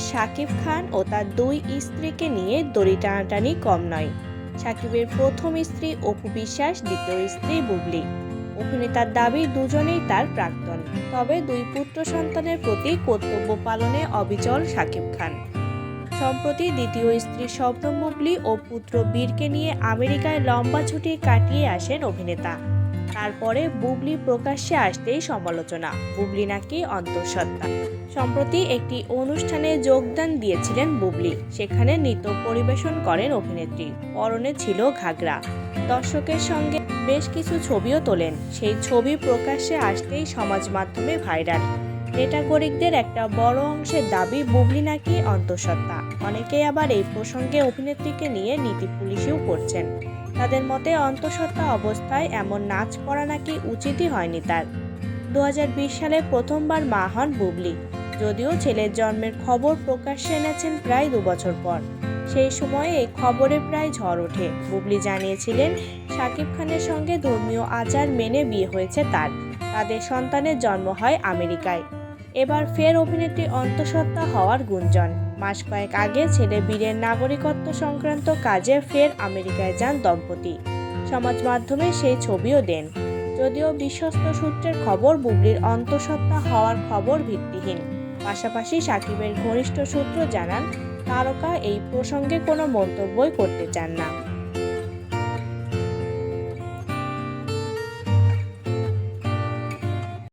শাকিব খান ও তার দুই স্ত্রীকে নিয়ে দড়ি টানাটানি কম নয়। শাকিবের প্রথম স্ত্রী অপু বিশ্বাস, দ্বিতীয় স্ত্রী বুবলি। অভিনেতার দাবি দুজনেই তার প্রাক্তন, তবে দুই পুত্র সন্তানের প্রতি কর্তব্য পালনে অবিচল শাকিব খান। সম্প্রতি দ্বিতীয় স্ত্রী শবনম বুবলি ও পুত্র বীরকে নিয়ে আমেরিকায় লম্বা ছুটি কাটিয়ে আসেন অভিনেতা। তারপরে বুবলি প্রকাশ্যে আসতেই সমালোচনা, বুবলি নাকি অন্তঃসত্ত্বা। সম্প্রতি একটি অনুষ্ঠানে যোগদান দিয়েছিলেন বুবলি, সেখানে নৃত্য পরিবেশন করেন অভিনেত্রী। পরনে ছিল ঘাগরা। দর্শকের সঙ্গে বেশ কিছু ছবিও তোলেন। সেই ছবি প্রকাশ্যে আসতেই সমাজ মাধ্যমে ভাইরাল। নেটাগরিকদের একটা বড় অংশের দাবি বুবলি নাকি অন্তঃসত্ত্বা। অনেকেই আবার এই প্রসঙ্গে অভিনেত্রীকে নিয়ে নীতি পুলিশও করছেন। তাদের মতে অন্তঃসত্ত্বা অবস্থায় এমন নাচ করা নাকি উচিতই হয়নি তার। 2020 সালে প্রথমবার মা হন বুবলি, যদিও ছেলের জন্মের খবর প্রকাশ্যে এনেছেন প্রায় 2 বছর পর। সেই সময়ে এই খবরে প্রায় ঝড় ওঠে। বুবলি জানিয়েছিলেন শাকিব খানের সঙ্গে ধর্মীয় আচার মেনে বিয়ে হয়েছে তার। তাদের সন্তানের জন্ম হয় আমেরিকায়। এবার ফের অভিনেত্রী অন্তঃসত্ত্বা হওয়ার গুঞ্জন। মাস কয়েক আগে ছেলে বীরের নাগরিকত্ব সংক্রান্ত কাজে ফের আমেরিকায় যান দম্পতি। সমাজ মাধ্যমে সেই ছবিও দেন। যদিও বিশ্বস্ত সূত্রের খবর বুবলির অন্তঃসত্ত্বা হওয়ার খবর ভিত্তিহীন। পাশাপাশি শাকিবের ঘনিষ্ঠ সূত্র জানান তারকা এই প্রসঙ্গে কোনো মন্তব্যই করতে চান না।